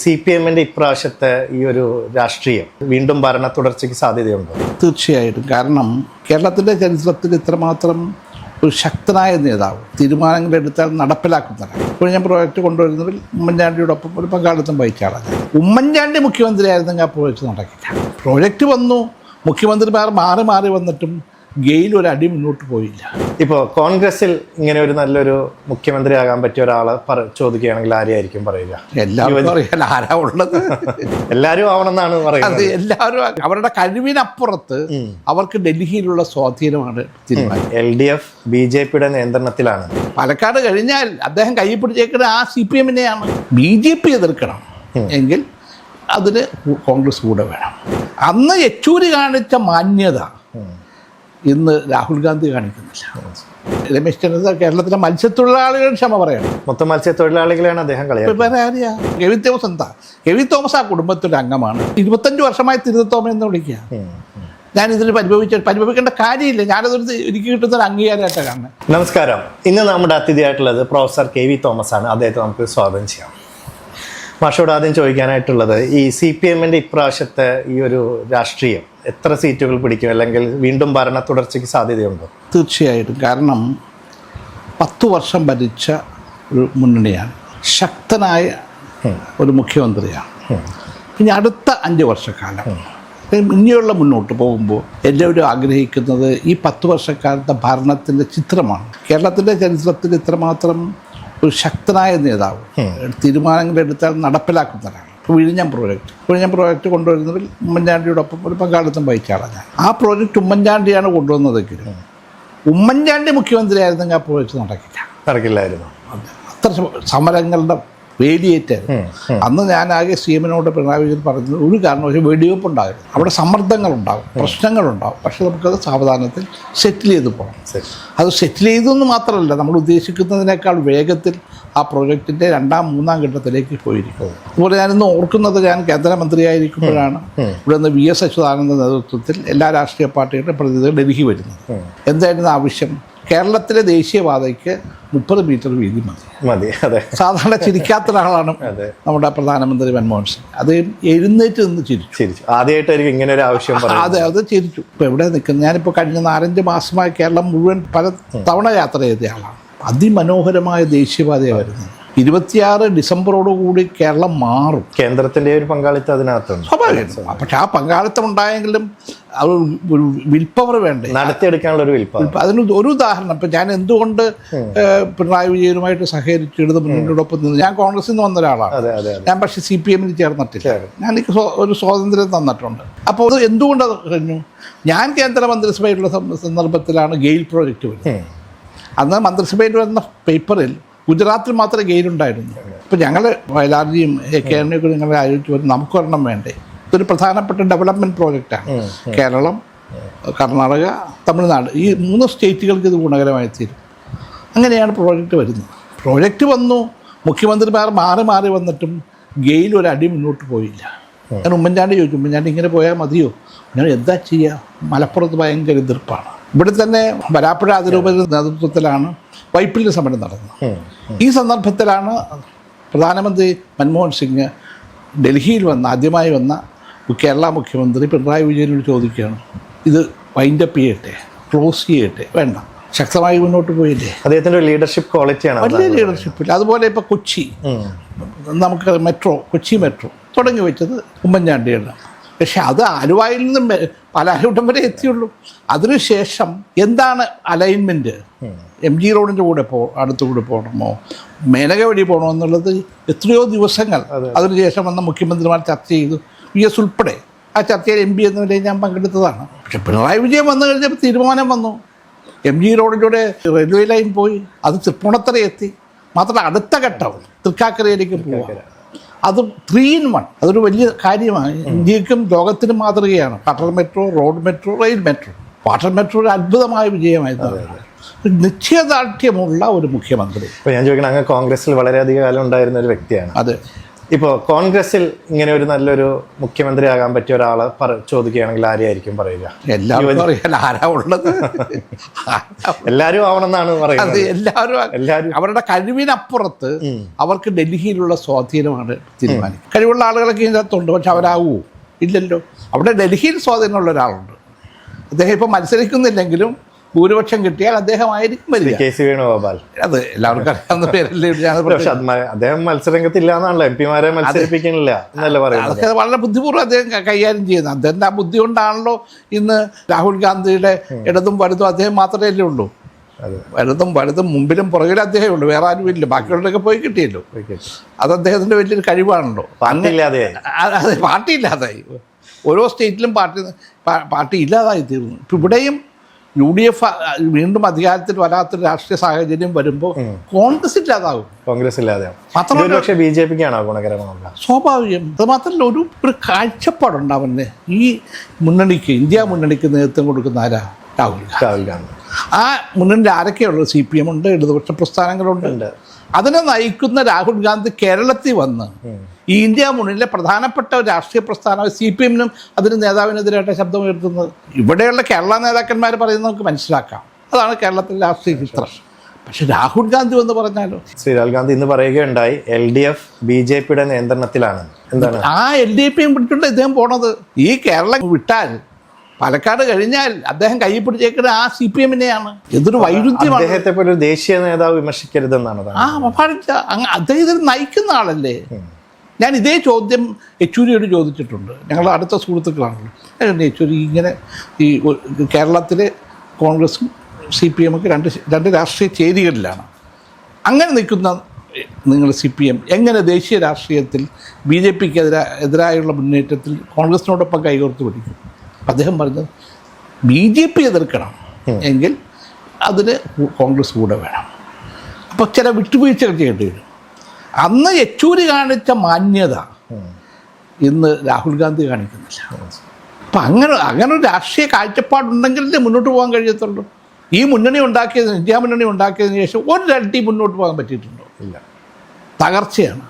CPM-ന്റെ ഇപ്രാവശ്യത്തെ ഈ ഒരു രാഷ്ട്രീയം വീണ്ടും ഭരണ തുടർച്ചയ്ക്ക് സാധ്യതയുണ്ടോ? തീർച്ചയായിട്ടും. കാരണം കേരളത്തിൻ്റെ ചരിത്രത്തിൽ ഇത്രമാത്രം ഒരു ശക്തനായ നേതാവ് തീരുമാനങ്ങൾ എടുത്താൽ നടപ്പിലാക്കുന്നതാണ്. ഇപ്പോൾ ഞാൻ പ്രോജക്റ്റ് കൊണ്ടുവരുന്നതിൽ ഉമ്മൻചാണ്ടിയോടൊപ്പം ഒരു പങ്കാളിത്തം വഹിച്ച ആളാണ്. ഉമ്മൻചാണ്ടി മുഖ്യമന്ത്രിയായിരുന്നെങ്കിൽ ആ പ്രോജക്റ്റ് നടക്കില്ല. പ്രോജക്റ്റ് വന്നു, മുഖ്യമന്ത്രിമാർ മാറി മാറി വന്നിട്ടും ഗെയിൽ ഒരു അടി മുന്നോട്ട് പോയില്ല. ഇപ്പോൾ കോൺഗ്രസിൽ ഇങ്ങനെ ഒരു നല്ലൊരു മുഖ്യമന്ത്രിയാകാൻ പറ്റിയ ഒരാളെ ചോദിക്കുകയാണെങ്കിൽ ആരെയായിരിക്കും പറയുക? എല്ലാവരും അറിയാൻ ആരാ ഉള്ളത്? എല്ലാവരും ആവണമെന്നാണ് പറയുന്നത്. എല്ലാവരും അവരുടെ കഴിവിനപ്പുറത്ത് അവർക്ക് ഡൽഹിയിലുള്ള സ്വാധീനമാണ് തീരുമാനം. LDF BJP-യുടെ നിയന്ത്രണത്തിലാണ്. പാലക്കാട് കഴിഞ്ഞാൽ അദ്ദേഹം കൈ പിടിച്ചേക്കുന്നത് ആ CPM-നെയാണ്. BJP എതിർക്കണം എങ്കിൽ അതിന് കോൺഗ്രസ് കൂടെ വേണം. അന്ന് യെച്ചൂരി കാണിച്ച മാന്യത ഇന്ന് രാഹുൽ ഗാന്ധി കാണിക്കുന്നില്ല. രമേശ് ചെന്നിത്തല കേരളത്തിലെ മത്സ്യത്തൊഴിലാളികളുടെ ക്ഷമ പറയണം. മൊത്തം മത്സ്യത്തൊഴിലാളികളെയാണ് അദ്ദേഹം കളിയാക്കുന്നത്. കെവി തോമസ് എന്താ? കെവി തോമസ് ആ കുടുംബത്തിൻ്റെ അംഗമാണ്. 25 വർഷമായി തിരുത്തോമ എന്ന് വിളിക്കുക. ഞാനിതിൽ പരിഭവിക്കേണ്ട കാര്യമില്ല. ഞാനതൊരു എനിക്ക് കിട്ടുന്നൊരു അംഗീകാരമായിട്ടാണ് കാണുന്നത്. നമസ്കാരം. ഇന്ന് നമ്മുടെ അതിഥിയായിട്ടുള്ളത് പ്രൊഫസർ KV തോമസ് ആണ്. അദ്ദേഹത്തെ നമുക്ക് സ്വാഗതം ചെയ്യാം. മാഷോട് ആദ്യം ചോദിക്കാനായിട്ടുള്ളത്, ഈ CPM-ന്റെ ഇപ്രാവശ്യത്തെ ഈ ഒരു രാഷ്ട്രീയം എത്ര സീറ്റുകൾ പിടിക്കും, അല്ലെങ്കിൽ വീണ്ടും ഭരണ തുടർച്ചയ്ക്ക് സാധ്യതയുണ്ടോ? തീർച്ചയായിട്ടും. കാരണം 10 വർഷം ഭരിച്ച ഒരു മുന്നണിയാണ്, ശക്തനായ ഒരു മുഖ്യമന്ത്രിയാണ്. ഇനി അടുത്ത 5 വർഷക്കാലം ഇനിയുള്ള മുന്നോട്ട് പോകുമ്പോൾ എല്ലാവരും ആഗ്രഹിക്കുന്നത് ഈ 10 വർഷക്കാലത്തെ ഭരണത്തിൻ്റെ ചിത്രമാണ്. കേരളത്തിൻ്റെ ചരിത്രത്തിൽ ഇത്രമാത്രം ഒരു ശക്തനായ നേതാവ് തീരുമാനങ്ങൾ എടുത്താൽ നടപ്പിലാക്കുന്നതാണ്. വിഴിഞ്ഞം പ്രോജക്റ്റ് കൊണ്ടുവരുന്നതിൽ ഉമ്മൻചാണ്ടിയോടൊപ്പം ഒരു പങ്കാളിത്തം വഹിച്ച ആളാണ്. ആ പ്രോജക്റ്റ് ഉമ്മൻചാണ്ടിയാണ് കൊണ്ടുവന്നതെങ്കിലും ഉമ്മൻചാണ്ടി മുഖ്യമന്ത്രിയായിരുന്നെങ്കിൽ ആ പ്രോജക്റ്റ് നടക്കില്ലായിരുന്നു. അത്ര സമരങ്ങളുടെ വേലിയേറ്റായിരുന്നു. അന്ന് ഞാനാകെ CM-നോട് പിണറായി വിജയൻ പറഞ്ഞത് ഒരു കാരണവശാലും വെടിവെപ്പ് ഉണ്ടാകും, അവിടെ സമ്മർദ്ദങ്ങളുണ്ടാകും, പ്രശ്നങ്ങളുണ്ടാകും. പക്ഷെ നമുക്കത് സാവധാനത്തിൽ സെറ്റിൽ ചെയ്ത് പോകണം. അത് സെറ്റിൽ ചെയ്തെന്ന് മാത്രമല്ല, നമ്മൾ ഉദ്ദേശിക്കുന്നതിനേക്കാൾ വേഗത്തിൽ ആ പ്രോജക്റ്റിൻ്റെ 2ാം 3ാം ഘട്ടത്തിലേക്ക് പോയിരിക്കും. അതുപോലെ ഞാനിന്ന് ഓർക്കുന്നത്, ഞാൻ കേന്ദ്രമന്ത്രിയായിരിക്കുമ്പോഴാണ് ഇവിടെ നിന്ന് VS അച്യുതാനന്ദ നേതൃത്വത്തിൽ എല്ലാ രാഷ്ട്രീയ പാർട്ടികളുടെ പ്രതിനിധികൾ ഡൽഹി വരുന്നത്. എന്തായിരുന്നു ആവശ്യം? കേരളത്തിലെ ദേശീയപാതയ്ക്ക് 30 മീറ്റർ വീതി മതി. അതെ, സാധാരണ ചിരിക്കാത്ത ഒരാളാണ് നമ്മുടെ പ്രധാനമന്ത്രി മൻമോഹൻ സിംഗ്. അത് എഴുന്നേറ്റ് നിന്ന് ചിരിച്ചു. ആദ്യമായിട്ടായിരിക്കും ഇങ്ങനെ ഒരു ആവശ്യം. അതെ, അത് ചിരിച്ചു. ഇപ്പോൾ എവിടെ നിൽക്കുന്നത്? ഞാനിപ്പോൾ കഴിഞ്ഞ 4-5 മാസമായി കേരളം മുഴുവൻ പല തവണ യാത്ര ചെയ്ത ആളാണ്. അതിമനോഹരമായ ദേശീയപാതയാണ് വരുന്നത്. 26 ഡിസംബറോടുകൂടി കേരളം മാറും. കേന്ദ്രത്തിൻ്റെ ഒരു പങ്കാളിത്തം അതിനകത്തുണ്ട്. സ്വാഭാവികം. പക്ഷെ ആ പങ്കാളിത്തം ഉണ്ടായെങ്കിലും അത് ഒരു വിൽപ്പവർ വേണ്ടേ, നടത്തിയെടുക്കാനുള്ള ഒരു വിൽപ്പവർ. അതിന് ഒരു ഉദാഹരണം, ഇപ്പം ഞാൻ എന്തുകൊണ്ട് പിണറായി വിജയനുമായിട്ട് സഹകരിച്ച് ഇടത് മുന്നണിയോടൊപ്പം നിന്ന്, ഞാൻ കോൺഗ്രസിൽ നിന്ന് വന്ന ഒരാളാണ്. ഞാൻ പക്ഷേ CPM-ൽ ചേർന്നിട്ടില്ല. ഞാൻ എനിക്ക് ഒരു സ്വാതന്ത്ര്യം തന്നിട്ടുണ്ട്. അപ്പോൾ അത് എന്തുകൊണ്ടത് കഴിഞ്ഞു? ഞാൻ കേന്ദ്രമന്ത്രിസഭയിലുള്ള സന്ദർഭത്തിലാണ് ഗെയിൽ പ്രോജക്റ്റ് വരുന്നത്. അന്ന് മന്ത്രിസഭയിൽ വരുന്ന പേപ്പറിൽ ഗുജറാത്തിൽ മാത്രമേ ഗെയിലുണ്ടായിരുന്നു. ഇപ്പോൾ ഞങ്ങൾ വയലാർജിയും KNയൊക്കെ നിങ്ങളെ ആലോചിച്ച് വരും, നമുക്കൊരെണ്ണം വേണ്ടേ? ഇതൊരു പ്രധാനപ്പെട്ട ഡെവലപ്മെൻറ്റ് പ്രോജക്റ്റാണ്. കേരളം, കർണാടക, തമിഴ്നാട്, ഈ 3 സ്റ്റേറ്റുകൾക്ക് ഇത് ഗുണകരമായി തീരും. അങ്ങനെയാണ് പ്രോജക്റ്റ് വരുന്നത്. പ്രോജക്റ്റ് വന്നു, മുഖ്യമന്ത്രിമാർ മാറി മാറി വന്നിട്ടും ഗെയിൽ ഒരു അടി മുന്നോട്ട് പോയില്ല. ഞാൻ ഉമ്മൻചാണ്ടി ചോദിച്ചു, ഉമ്മൻചാണ്ടി ഇങ്ങനെ പോയാൽ മതിയോ? ഞാൻ എന്താ ചെയ്യുക? മലപ്പുറത്ത് ഭയങ്കര എതിർപ്പാണ്. ഇവിടെ തന്നെ വരാപ്പുഴ അതിരൂപതയുടെ നേതൃത്വത്തിലാണ് വൈപ്പിലിൻ്റെ സമരം നടന്നത്. ഈ സന്ദർഭത്തിലാണ് പ്രധാനമന്ത്രി മൻമോഹൻ സിംഗ് ഡൽഹിയിൽ ആദ്യമായി വന്ന കേരള മുഖ്യമന്ത്രി പിണറായി വിജയനോട് ചോദിക്കുകയാണ്, ഇത് വൈൻഡപ്പ് ചെയ്യട്ടെ, ക്ലോസ് ചെയ്യട്ടെ? വേണ്ട, ശക്തമായി മുന്നോട്ട് പോയില്ലേ? അദ്ദേഹത്തിൻ്റെ ലീഡർഷിപ്പ് ക്വാളിറ്റിയാണ്. വലിയ ലീഡർഷിപ്പില്ല. അതുപോലെ ഇപ്പോൾ കൊച്ചി, നമുക്ക് കൊച്ചി മെട്രോ തുടങ്ങി വെച്ചത് ഉമ്മൻചാണ്ടിയാണ്. പക്ഷെ അത് ആലുവായിൽ നിന്നും പാലാരിവട്ടം വരെ എത്തിയുള്ളൂ. അതിനുശേഷം എന്താണ് അലൈൻമെൻറ്റ്? MG റോഡിൻ്റെ കൂടെ അടുത്തുകൂടെ പോകണമോ, മേനക വഴി പോകണോ എന്നുള്ളത് എത്രയോ ദിവസങ്ങൾ അതിനുശേഷം വന്ന മുഖ്യമന്ത്രിമാർ ചർച്ച ചെയ്തു. VS ഉൾപ്പെടെ ആ ചർച്ചയിൽ MP എന്ന നിലയിൽ ഞാൻ പങ്കെടുത്തതാണ്. പക്ഷെ പിണറായി വിജയൻ വന്നു കഴിഞ്ഞപ്പോൾ തീരുമാനം വന്നു. MG റോഡിലൂടെ റെയിൽവേ ലൈൻ പോയി, അത് തൃപ്പൂണിത്തുറ എത്തി. മാത്രമല്ല അടുത്ത ഘട്ടം തൃക്കാക്കരയിലേക്ക് പോവുക. അത് 3 in 1. അതൊരു വലിയ കാര്യമാണ്. ഇന്ത്യക്കും ലോകത്തിനും മാതൃകയാണ്. Water metro, road metro, rail metro. Water metro ഒരു അത്ഭുതമായ വിജയമായിരുന്നു. നിശ്ചയദാർഢ്യമുള്ള ഒരു മുഖ്യമന്ത്രി. ഇപ്പോൾ ഞാൻ ചോദിക്കണം, അങ്ങ് കോൺഗ്രസിൽ വളരെയധികം കാലം ഉണ്ടായിരുന്ന ഒരു വ്യക്തിയാണ്. അതെ, ഇപ്പോൾ കോൺഗ്രസിൽ ഇങ്ങനെ ഒരു നല്ലൊരു മുഖ്യമന്ത്രി ആകാൻ പറ്റിയ ഒരാളെ ചോദിക്കുകയാണെങ്കിൽ ആരെയായിരിക്കും പറയുക? എല്ലാവരും അറിയാൻ ആരാ ഉള്ളത്? എല്ലാവരും ആവണമെന്നാണ് പറയുന്നത്. എല്ലാവരും അവരുടെ കഴിവിനപ്പുറത്ത് അവർക്ക് ഡൽഹിയിലുള്ള സ്വാധീനമാണ് തീരുമാനിക്കുന്നത്. കഴിവുള്ള ആളുകളൊക്കെ ഇതിനകത്തുണ്ട്, പക്ഷെ അവരാകുമോ? ഇല്ലല്ലോ. അവിടെ ഡൽഹിയിൽ സ്വാധീനമുള്ള ഒരാളുണ്ട്. അദ്ദേഹം ഇപ്പോൾ മത്സരിക്കുന്നില്ലെങ്കിലും ഭൂരിപക്ഷം കിട്ടിയാൽ അദ്ദേഹമായിരിക്കും വരിക. കെ.സി. വേണുഗോപാൽ. അത് എല്ലാവർക്കും അറിയാവുന്ന പേരല്ലേ. അദ്ദേഹം മത്സരരംഗത്തില്ല എന്നാണല്ലോ, എംപിമാരെ മത്സരിപ്പിക്കുന്നില്ല എന്നല്ല പറയുന്നത്. അതൊക്കെ വളരെ ബുദ്ധിപൂർവ്വം അദ്ദേഹം കൈകാര്യം ചെയ്യുന്നത്. അദ്ദേഹത്തിൻ്റെ ആ ബുദ്ധി കൊണ്ടാണല്ലോ ഇന്ന് രാഹുൽ ഗാന്ധിയുടെ ഇടതും വലുതും അദ്ദേഹം മാത്രമേ ഉള്ളൂ. വലുതും മുമ്പിലും പുറകിലും അദ്ദേഹമേ ഉള്ളൂ, വേറെ ആരും ഇല്ല. ബാക്കിയുള്ളവരൊക്കെ പോയി കിട്ടിയല്ലോ. അത് അദ്ദേഹത്തിൻ്റെ വലിയൊരു കഴിവാണല്ലോ. അതെ, പാർട്ടി ഇല്ലാതായി. ഓരോ സ്റ്റേറ്റിലും പാർട്ടി ഇല്ലാതായി തീർന്നു. ഇപ്പം ഇവിടെയും UDF വീണ്ടും അധികാരത്തിൽ വരാത്തൊരു രാഷ്ട്രീയ സാഹചര്യം വരുമ്പോൾ കോൺഗ്രസ് ഇല്ലാതാകും. കോൺഗ്രസ് ഇല്ലാതാകും. BJPക്കാണോ ഗുണകരമാകുക? സ്വാഭാവികം. അത് മാത്രമല്ല, ഒരു കാഴ്ചപ്പാടുണ്ടാവുന്നത് ഈ മുന്നണിക്ക്, ഇന്ത്യ മുന്നണിക്ക് നേതൃത്വം കൊടുക്കുന്ന ആരാ? രാഹുൽ ഗാന്ധി. ആ മുന്നണിയിൽ ആരൊക്കെയുള്ളത്? CPM ഉണ്ട്, ഇടതുപക്ഷ പ്രസ്ഥാനങ്ങളുണ്ട്. അതിനെ നയിക്കുന്ന രാഹുൽ ഗാന്ധി കേരളത്തിൽ വന്ന് ഈ ഇന്ത്യ മുന്നണിയിലെ പ്രധാനപ്പെട്ട ഒരു രാഷ്ട്രീയ പ്രസ്ഥാനം CPM-നും അതിന് നേതാവിനെതിരായിട്ട് ശബ്ദമുയർത്തുന്നത്. ഇവിടെയുള്ള കേരള നേതാക്കന്മാർ പറയുന്നത് നമുക്ക് മനസ്സിലാക്കാം. അതാണ് കേരളത്തിലെ രാഷ്ട്രീയ ചിത്രം. പക്ഷെ രാഹുൽ ഗാന്ധി എന്ന് പറഞ്ഞാലോ? ശ്രീ രാഹുൽ ഗാന്ധി ഇന്ന് പറയുകയുണ്ടായി, LDF BJPയുടെ നിയന്ത്രണത്തിലാണ്. എന്താണ് ആ LDFയും പിടിച്ചിട്ട് ഇദ്ദേഹം പോണത്? ഈ കേരളം വിട്ടാൽ പാലക്കാട് കഴിഞ്ഞാൽ അദ്ദേഹം കൈ പിടിച്ചേക്കുന്നത് ആ CPM-നെയാണ്. എന്തൊരു വൈരുദ്ധ്യമാണ്. അദ്ദേഹത്തെ പോലെ ഒരു ദേശീയ നേതാവ് വിമർശിക്കരുതെന്നാണ്. പാടില്ല. അദ്ദേഹത്തിന് നയിക്കുന്ന ആളല്ലേ. ഞാൻ ഇതേ ചോദ്യം യെച്ചൂരിയോട് ചോദിച്ചിട്ടുണ്ട്. ഞങ്ങൾ അടുത്ത സുഹൃത്തുക്കളാണല്ലോ. യെച്ചൂരി, ഇങ്ങനെ ഈ കേരളത്തിലെ കോൺഗ്രസും CPM-ഒക്കെ രണ്ട് രാഷ്ട്രീയ ചേരികളിലാണ്. അങ്ങനെ നിൽക്കുന്ന നിങ്ങൾ CPM എങ്ങനെ ദേശീയ രാഷ്ട്രീയത്തിൽ BJPക്ക് എതിരായുള്ള മുന്നേറ്റത്തിൽ കോൺഗ്രസിനോടൊപ്പം കൈകോർത്ത് പിടിക്കും? അദ്ദേഹം പറഞ്ഞത് BJP എതിർക്കണം എങ്കിൽ അതിന് കോൺഗ്രസ് കൂടെ വേണം. അപ്പോൾ ചില വിട്ടുവീഴ്ചകൾ ചെയ്യേണ്ടി വരും. അന്ന് യെച്ചൂരി കാണിച്ച മാന്യത ഇന്ന് രാഹുൽ ഗാന്ധി കാണിക്കുന്നില്ല. അപ്പം അങ്ങനെ ഒരു രാഷ്ട്രീയ കാഴ്ചപ്പാടുണ്ടെങ്കിലേ മുന്നോട്ട് പോകാൻ കഴിയത്തുള്ളൂ. ഈ മുന്നണി ഉണ്ടാക്കിയതിന്, ഇന്ത്യ മുന്നണി ഉണ്ടാക്കിയതിന് ശേഷം ഒരു രണ്ടി മുന്നോട്ട് പോകാൻ പറ്റിയിട്ടുണ്ടോ? ഇല്ല. തകർച്ചയാണ്.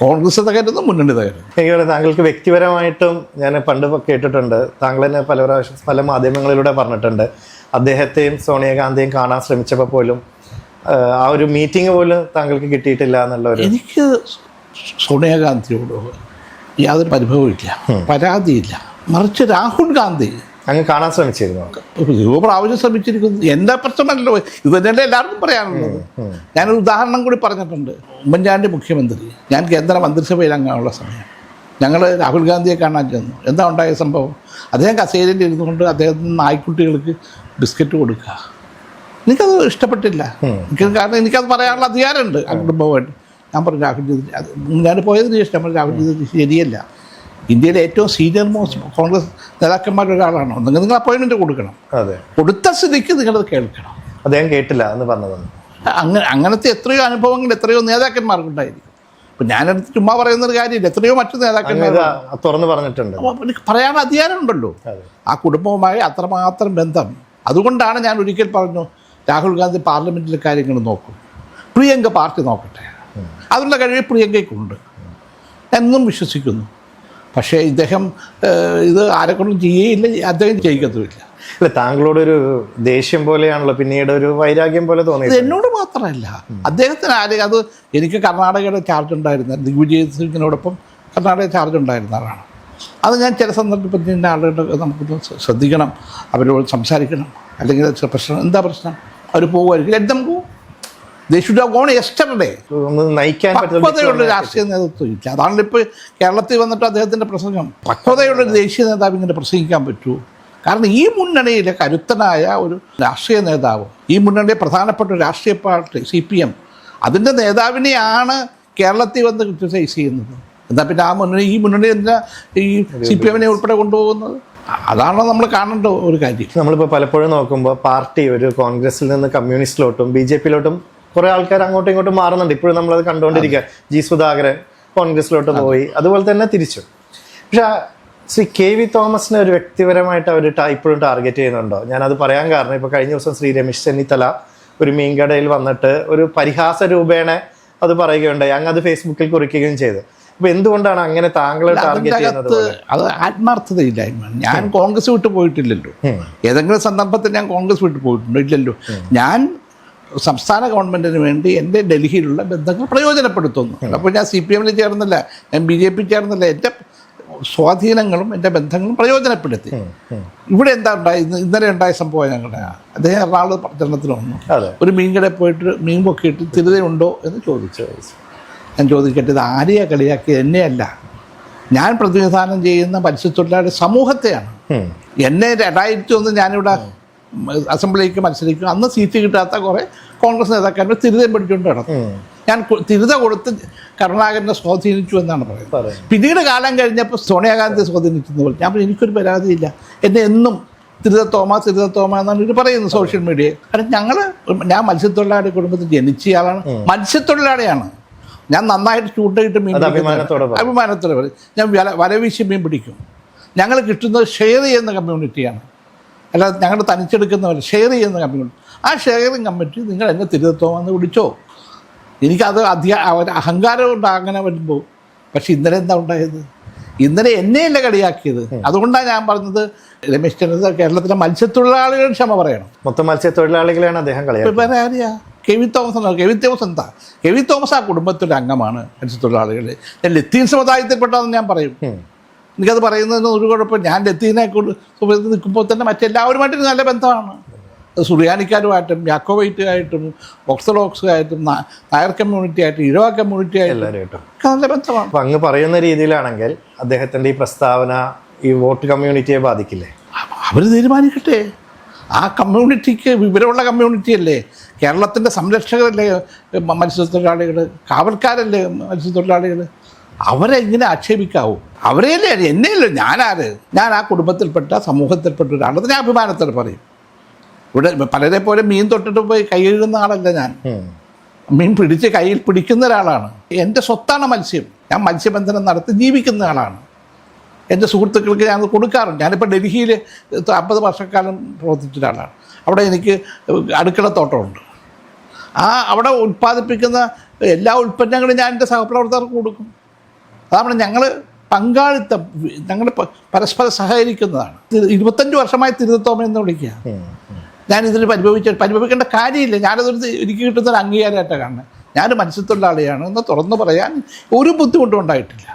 കോൺഗ്രസ് തകരുന്നു, മുന്നണി തകരുന്നു. എനിക്ക് താങ്കൾക്ക് വ്യക്തിപരമായിട്ടും ഞാൻ പണ്ട് കേട്ടിട്ടുണ്ട്, താങ്കൾ തന്നെ പല പ്രാവശ്യം പല മാധ്യമങ്ങളിലൂടെ പറഞ്ഞിട്ടുണ്ട്, അദ്ദേഹത്തെയും സോണിയാഗാന്ധിയും കാണാൻ ശ്രമിച്ചപ്പോൾ പോലും ആ ഒരു മീറ്റിംഗ് പോലും താങ്കൾക്ക് കിട്ടിയിട്ടില്ല എന്നുള്ളൊരു. എനിക്ക് സോണിയാഗാന്ധിയോട് യാതൊരു പരിഭവവും ഇല്ല, പരാതിയില്ല. മറിച്ച് രാഹുൽ ഗാന്ധി അങ്ങ് കാണാൻ ശ്രമിച്ചിരുന്നു? പ്രാവശ്യം ശ്രമിച്ചിരിക്കുന്നു. എൻ്റെ പ്രശ്നമല്ലോ ഇത്, തന്നെയല്ലേ എല്ലാവർക്കും പറയാനുള്ളത്. ഞാനൊരു ഉദാഹരണം കൂടി പറഞ്ഞിട്ടുണ്ട്. ഉമ്മൻചാണ്ടി മുഖ്യമന്ത്രി, ഞാൻ കേന്ദ്ര മന്ത്രിസഭയിൽ അംഗമുള്ള സമയം ഞങ്ങൾ രാഹുൽ ഗാന്ധിയെ കാണാൻ ചെന്നു. എന്താ ഉണ്ടായ സംഭവം? അദ്ദേഹം കസേരയിൽ ഇരുന്നുകൊണ്ട് അദ്ദേഹത്തിന് നായ്ക്കുട്ടികൾക്ക് ബിസ്ക്കറ്റ് കൊടുക്കുക. എനിക്കത് ഇഷ്ടപ്പെട്ടില്ല. കാരണം എനിക്കത് പറയാനുള്ള അധികാരമുണ്ട് ആ കുടുംബമായിട്ട്. ഞാൻ പറഞ്ഞു രാഹുൽ ഞാൻ പോയതിന് ശേഷം നമ്മൾ രാഹുൽ ശരിയല്ല. ഇന്ത്യയിലെ ഏറ്റവും സീനിയർ മോസ്റ്റ് കോൺഗ്രസ് നേതാക്കന്മാരൊരാളാണ്. നിങ്ങൾ അപ്പോയിൻമെൻറ്റ് കൊടുക്കണം. അതെ, കൊടുത്ത സ്ഥിതിക്ക് നിങ്ങളത് കേൾക്കണം. അദ്ദേഹം കേട്ടില്ല എന്ന് പറഞ്ഞതാണ്. അങ്ങനത്തെ എത്രയോ അനുഭവങ്ങൾ എത്രയോ നേതാക്കന്മാർക്കുണ്ടായിരിക്കും. ഇപ്പം ഞാനെടുത്ത് ചുമ്മാ പറയുന്നൊരു കാര്യമില്ല. എത്രയോ മറ്റു നേതാക്കന്മാർ തുറന്ന് പറഞ്ഞിട്ടുണ്ട്. പറയാൻ അധികാരമുണ്ടല്ലോ. ആ കുടുംബവുമായി അത്രമാത്രം ബന്ധം. അതുകൊണ്ടാണ് ഞാൻ ഒരിക്കൽ പറഞ്ഞു, രാഹുൽ ഗാന്ധി പാർലമെൻറ്റിലെ കാര്യങ്ങൾ നോക്കും, പ്രിയങ്ക പാർട്ടി നോക്കട്ടെ. അതിനുള്ള കഴിവ് പ്രിയങ്കയ്ക്കുണ്ട് എന്നും വിശ്വസിക്കുന്നു. പക്ഷേ ഇദ്ദേഹം ഇത് ആരെക്കൊണ്ടും ചെയ്യുകയില്ല, അദ്ദേഹം ചെയ്യിക്കത്തുമില്ല. അല്ല, താങ്കളോടൊരു ദേഷ്യം പോലെയാണല്ലോ, പിന്നീട് ഒരു വൈരാഗ്യം പോലെ തോന്നി. എന്നോട് മാത്രമല്ല, അദ്ദേഹത്തിന് അത് എനിക്ക് കർണാടകയുടെ ചാർജ് ഉണ്ടായിരുന്ന ദിഗ്വിജയ് സിംഗിനോടൊപ്പം കർണാടക ചാർജ് ഉണ്ടായിരുന്ന ആളാണ്. അത് ഞാൻ ചില സന്ദർഭത്തിൽ ഇന്ന ആളുകളുടെ നമുക്കൊന്ന് ശ്രദ്ധിക്കണം, അവരോട് സംസാരിക്കണം, അല്ലെങ്കിൽ പ്രശ്നം എന്താ പ്രശ്നം, അവർ പോകുമായിരിക്കും, രണ്ടും പോവും. പക്വതയുള്ള രാഷ്ട്രീയ നേതൃത്വം ഇല്ല. അതാണല്ലോ ഇപ്പോൾ കേരളത്തിൽ വന്നിട്ട് അദ്ദേഹത്തിൻ്റെ പ്രസംഗം. പക്വതയുള്ള ദേശീയ നേതാവ് ഇങ്ങനെ പ്രസംഗിക്കാൻ പറ്റൂ? കാരണം ഈ മുന്നണിയിലെ കരുത്തനായ ഒരു രാഷ്ട്രീയ നേതാവ്, ഈ മുന്നണിയുടെ പ്രധാനപ്പെട്ട ഒരു രാഷ്ട്രീയ പാർട്ടി CPM, അതിൻ്റെ നേതാവിനെയാണ് കേരളത്തിൽ വന്ന് ക്രിറ്റിസൈസ് ചെയ്യുന്നത്. എന്നാൽ പിന്നെ ഈ മുന്നണി എന്തിനാ ഈ CPM-നെ ഉൾപ്പെടെ കൊണ്ടുപോകുന്നത്? അതാണോ നമ്മൾ കാണേണ്ട ഒരു കാര്യം. നമ്മളിപ്പോൾ പലപ്പോഴും നോക്കുമ്പോൾ പാർട്ടി ഒരു കോൺഗ്രസിൽ നിന്ന് കമ്മ്യൂണിസ്റ്റിലോട്ടും BJPയിലോട്ടും കുറേ ആൾക്കാർ അങ്ങോട്ടും ഇങ്ങോട്ടും മാറുന്നുണ്ട്. ഇപ്പോഴും നമ്മളത് കണ്ടുകൊണ്ടിരിക്കുക. G. സുധാകരൻ കോൺഗ്രസിലോട്ട് പോയി, അതുപോലെ തന്നെ തിരിച്ചു. പക്ഷെ ശ്രീ KV തോമസിനെ ഒരു വ്യക്തിപരമായിട്ട് അവർ ഇപ്പോഴും ടാർഗറ്റ് ചെയ്യുന്നുണ്ടോ? ഞാനത് പറയാൻ കാരണം, ഇപ്പോൾ കഴിഞ്ഞ ദിവസം ശ്രീ രമേശ് ചെന്നിത്തല ഒരു മീൻകടയിൽ വന്നിട്ട് ഒരു പരിഹാസ രൂപേണ അത് പറയുകയുണ്ടായി. അങ്ങ് അത് ഫേസ്ബുക്കിൽ കുറിക്കുകയും ചെയ്തു. അപ്പൊ എന്തുകൊണ്ടാണ് അങ്ങനെ താങ്കൾ ടാർഗറ്റ് ചെയ്യുന്നത്? അത് ആത്മാർത്ഥതയില്ലായ്മ. ഞാൻ കോൺഗ്രസ് വിട്ട് പോയിട്ടില്ലല്ലോ. ഏതെങ്കിലും സന്ദർഭത്തിൽ ഞാൻ കോൺഗ്രസ് വിട്ട് പോയിട്ടുണ്ടോ? ഇല്ലല്ലോ. ഞാൻ സംസ്ഥാന ഗവൺമെൻറ്റിന് വേണ്ടി എൻ്റെ ഡൽഹിയിലുള്ള ബന്ധങ്ങൾ പ്രയോജനപ്പെടുത്തുന്നു. അപ്പോൾ ഞാൻ CPM ചേർന്നില്ല, ഞാൻ BJP ചേർന്നില്ല. എൻ്റെ സ്വാധീനങ്ങളും എൻ്റെ ബന്ധങ്ങളും പ്രയോജനപ്പെടുത്തി. ഇവിടെ എന്താ ഉണ്ടായത്? ഇന്നലെ ഉണ്ടായ സംഭവം ഞങ്ങളുടെ അദ്ദേഹം എറണാകുളം പ്രചരണത്തിന് വന്നു. ഒരു മീൻകടയിൽ പോയിട്ട് മീൻ പൊക്കിയിട്ട് തിരുതയുണ്ടോ എന്ന് ചോദിച്ചു. ഞാൻ ചോദിക്കട്ടെ, ഇത് ആരെയാ കളിയാക്കിയത്? എന്നെയല്ല. ഞാൻ പ്രതിനിധാനം ചെയ്യുന്ന മത്സ്യത്തൊഴിലാളി സമൂഹത്തെയാണ്. എന്നെ 2001 ഞാനിവിടെ അസംബ്ലിക്ക് മത്സരിക്കും. അന്ന് സീറ്റ് കിട്ടാത്ത കുറേ കോൺഗ്രസ് നേതാക്കന്മാർ തിരുതയും പിടിച്ചുകൊണ്ട് നടന്നു. ഞാൻ തിരുത കൊടുത്ത് കരുണാകരനെ സ്വാധീനിച്ചു എന്നാണ് പറയുന്നത്. പിന്നീട് കാലം കഴിഞ്ഞപ്പോൾ സോണിയാഗാന്ധി സ്വാധീനിച്ചെന്ന് പറഞ്ഞു. ഞാൻ പറഞ്ഞു എനിക്കൊരു പരാതിയില്ല, എന്നെ എന്നും തിരുത തോമ എന്നാണ് ഇവർ പറയുന്നത് സോഷ്യൽ മീഡിയയിൽ. കാരണം ഞാൻ മത്സ്യത്തൊഴിലാളി കുടുംബത്തിൽ ജനിച്ചയാളാണ്, മത്സ്യത്തൊഴിലാളിയാണ്. ഞാൻ നന്നായിട്ട് ചൂണ്ടയിട്ട് മീൻ അഭിമാനത്തോടെ പറയും. ഞാൻ വലവീശി മീൻ പിടിക്കും. ഞങ്ങൾ കിട്ടുന്നത് ഷെയർ ചെയ്യുന്ന കമ്മ്യൂണിറ്റിയാണ്, അല്ലാതെ ഞങ്ങൾ തനിച്ചെടുക്കുന്നവർ ഷെയർ ചെയ്യുന്ന കമ്മ്യൂണിറ്റി. ആ ഷെയറിങ് കമ്മിറ്റി നിങ്ങൾ എന്നെ തിരുത്തോമെന്ന് വിളിച്ചോ. എനിക്കത് അഹങ്കാരം ഉണ്ട് അങ്ങനെ വരുമ്പോൾ. പക്ഷെ ഇന്നലെ എന്താ ഉണ്ടായത്? ഇന്നലെ എന്നെയല്ല കളിയാക്കിയത്. അതുകൊണ്ടാണ് ഞാൻ പറഞ്ഞത് രമേശ് ചെന്നിത്തല കേരളത്തിലെ മത്സ്യത്തൊഴിലാളികളുടെ ക്ഷമ പറയണം. മൊത്തം മത്സ്യത്തൊഴിലാളികളെയാണ് അദ്ദേഹം കളിയാക്കിയത്. വേറെ ആരെയാ? കെവി തോമസ് ആണ്. കെവി തോമസ് എന്താ? കെവി തോമസ് ആ കുടുംബത്തിൻ്റെ അംഗമാണ്. മത്സ്യത്തൊഴിലാളികൾ ഞാൻ ലത്തീൻ സമുദായത്തിൽപ്പെട്ടതെന്ന് ഞാൻ പറയും. എനിക്കത് പറയുന്നതിന് ഒരു കുഴപ്പം. ഞാൻ ലത്തീനെ നിൽക്കുമ്പോൾ തന്നെ മറ്റെല്ലാവരുമായിട്ട് നല്ല ബന്ധമാണ്. സുറിയാനിക്കാരുമായിട്ടും യാക്കോബൈറ്റുമായിട്ടും ഓർത്തഡോക്സുമായിട്ടും നായർ കമ്മ്യൂണിറ്റി ആയിട്ടും ഇഴവ കമ്മ്യൂണിറ്റി ആയിട്ടും നല്ല ബന്ധമാണ്. അപ്പം അങ്ങ് പറയുന്ന രീതിയിലാണെങ്കിൽ അദ്ദേഹത്തിൻ്റെ ഈ പ്രസ്താവന ഈ വോട്ട് കമ്മ്യൂണിറ്റിയെ ബാധിക്കില്ലേ? അവർ തീരുമാനിക്കട്ടെ. ആ കമ്മ്യൂണിറ്റിക്ക് വിവരമുള്ള കമ്മ്യൂണിറ്റിയല്ലേ, കേരളത്തിൻ്റെ സംരക്ഷകരല്ലേ മത്സ്യത്തൊഴിലാളികൾ, കാവൽക്കാരല്ലേ മത്സ്യത്തൊഴിലാളികൾ. അവരെ ഇങ്ങനെ ആക്ഷേപിക്കാവൂ? അവരെയല്ലേ, എന്നെയല്ലോ. ഞാനാര്? ഞാൻ ആ കുടുംബത്തിൽപ്പെട്ട സമൂഹത്തിൽപ്പെട്ട ഒരാളത് ഞാൻ അഭിമാനത്തോടെ പറയും. ഇവിടെ പലരെ പോലെ മീൻ തൊട്ടിട്ട് പോയി കൈ കഴുകുന്ന ആളല്ല ഞാൻ. മീൻ പിടിച്ച് കയ്യിൽ പിടിക്കുന്ന ഒരാളാണ്. എൻ്റെ സ്വത്താണ് മത്സ്യം. ഞാൻ മത്സ്യബന്ധനം നടത്തി ജീവിക്കുന്ന ആളാണ്. എൻ്റെ സുഹൃത്തുക്കൾക്ക് ഞാൻ കൊടുക്കാറുണ്ട്. ഞാനിപ്പോൾ ഡൽഹിയിൽ 50 വർഷക്കാലം പ്രവർത്തിച്ച ഒരാളാണ്. അവിടെ എനിക്ക് അടുക്കളത്തോട്ടമുണ്ട്. അവിടെ ഉൽപ്പാദിപ്പിക്കുന്ന എല്ലാ ഉൽപ്പന്നങ്ങളും ഞാൻ എൻ്റെ സഹപ്രവർത്തകർക്ക് കൊടുക്കും. അതാണ് ഞങ്ങൾ പങ്കാളിത്തം, ഞങ്ങൾ പരസ്പരം സഹകരിക്കുന്നതാണ്. 25 വർഷമായി തിരുത്തോമ എന്ന് വിളിക്കുക. ഞാനിതിൽ പരിഭവിക്കേണ്ട കാര്യമില്ല. എനിക്ക് കിട്ടുന്നൊരു അംഗീകാരമായിട്ടാണ് കാണുന്നത്. ഞാനൊരു മത്സ്യത്തൊഴിലാളിയാണ് എന്ന് തുറന്നു പറയാൻ ഒരു ബുദ്ധിമുട്ടും ഉണ്ടായിട്ടില്ല.